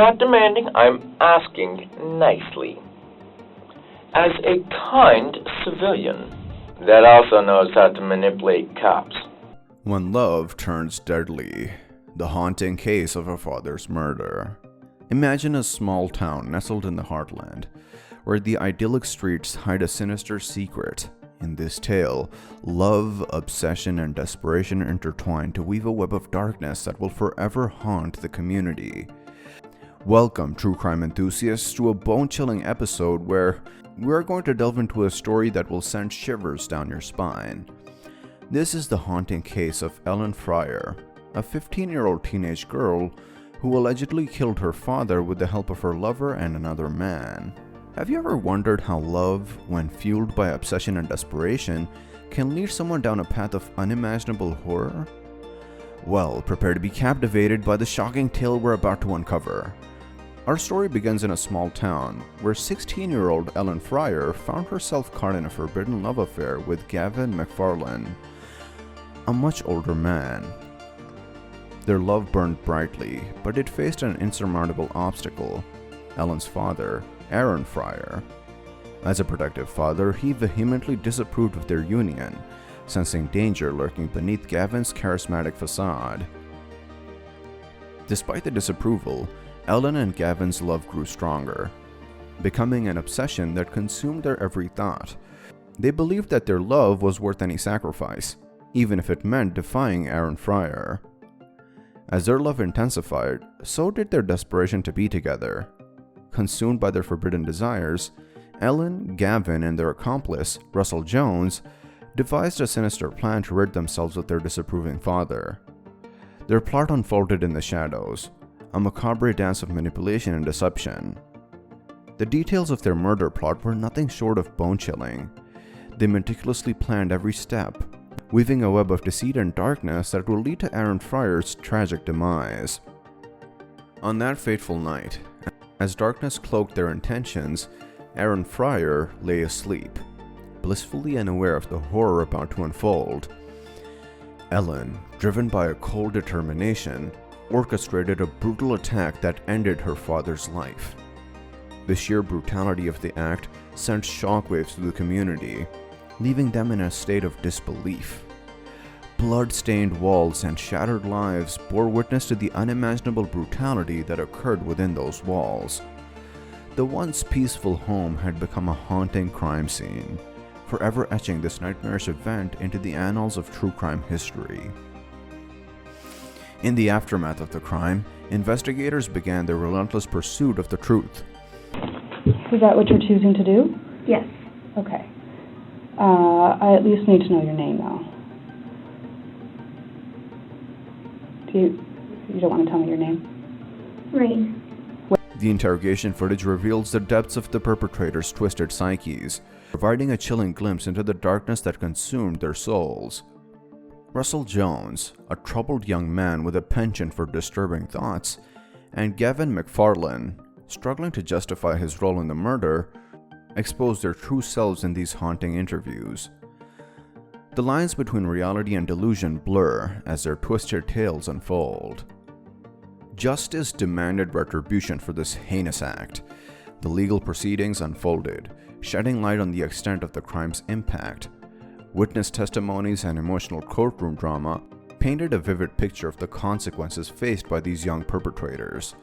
Not demanding, I'm asking nicely. As a kind civilian that also knows how to manipulate cops. When love turns deadly, the haunting case of a father's murder. Imagine a small town nestled in the heartland, where the idyllic streets hide a sinister secret. In this tale, love, obsession, and desperation intertwine to weave a web of darkness that will forever haunt the community. Welcome, true crime enthusiasts, to a bone-chilling episode where we're going to delve into a story that will send shivers down your spine. This is the haunting case of Ellen Friar, a 15-year-old teenage girl who allegedly killed her father with the help of her lover and another man. Have you ever wondered how love, when fueled by obsession and desperation, can lead someone down a path of unimaginable horror? Well, prepare to be captivated by the shocking tale we're about to uncover. Our story begins in a small town where 16-year-old Ellen Friar found herself caught in a forbidden love affair with Gavin McFarlane, a much older man. Their love burned brightly, but it faced an insurmountable obstacle: Ellen's father, Ellen Friar. As a protective father, he vehemently disapproved of their union, sensing danger lurking beneath Gavin's charismatic facade. Despite the disapproval, Ellen and Gavin's love grew stronger, becoming an obsession that consumed their every thought. They believed that their love was worth any sacrifice, even if it meant defying Ellen Friar. As their love intensified, so did their desperation to be together. Consumed by their forbidden desires, Ellen, Gavin, and their accomplice, Russell Jones, devised a sinister plan to rid themselves of their disapproving father. Their plot unfolded in the shadows, a macabre dance of manipulation and deception. The details of their murder plot were nothing short of bone-chilling. They meticulously planned every step, weaving a web of deceit and darkness that will lead to Ellen Friar's tragic demise. On that fateful night, as darkness cloaked their intentions, Ellen Friar lay asleep, blissfully unaware of the horror about to unfold. Ellen, driven by a cold determination, orchestrated a brutal attack that ended her father's life. The sheer brutality of the act sent shockwaves through the community, leaving them in a state of disbelief. Blood-stained walls and shattered lives bore witness to the unimaginable brutality that occurred within those walls. The once peaceful home had become a haunting crime scene, forever etching this nightmarish event into the annals of true crime history. In the aftermath of the crime, investigators began their relentless pursuit of the truth. Is that what you're choosing to do? Yes. Okay. I at least need to know your name, though. You don't want to tell me your name? Rain. The interrogation footage reveals the depths of the perpetrator's twisted psyches, providing a chilling glimpse into the darkness that consumed their souls. Russell Jones, a troubled young man with a penchant for disturbing thoughts, and Gavin McFarlane, struggling to justify his role in the murder, exposed their true selves in these haunting interviews. The lines between reality and delusion blur as their twisted tales unfold. Justice demanded retribution for this heinous act. The legal proceedings unfolded, shedding light on the extent of the crime's impact. Witness testimonies and emotional courtroom drama painted a vivid picture of the consequences faced by these young perpetrators.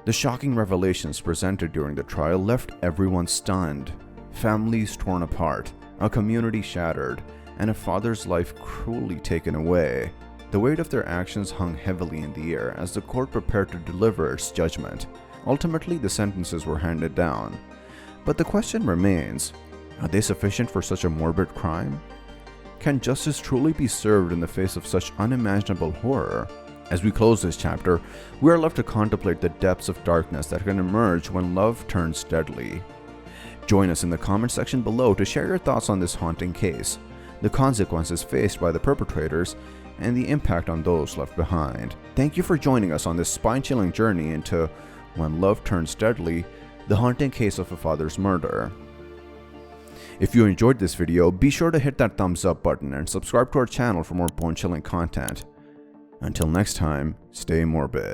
The shocking revelations presented during the trial left everyone stunned. Families torn apart, a community shattered, and a father's life cruelly taken away. The weight of their actions hung heavily in the air as the court prepared to deliver its judgment. Ultimately, the sentences were handed down. But the question remains, are they sufficient for such a morbid crime? Can justice truly be served in the face of such unimaginable horror? As we close this chapter, we are left to contemplate the depths of darkness that can emerge when love turns deadly. Join us in the comment section below to share your thoughts on this haunting case, the consequences faced by the perpetrators, and the impact on those left behind. Thank you for joining us on this spine-chilling journey into When Love Turns Deadly, the haunting case of a father's murder. If you enjoyed this video, be sure to hit that thumbs up button and subscribe to our channel for more bone-chilling content. Until next time, stay morbid.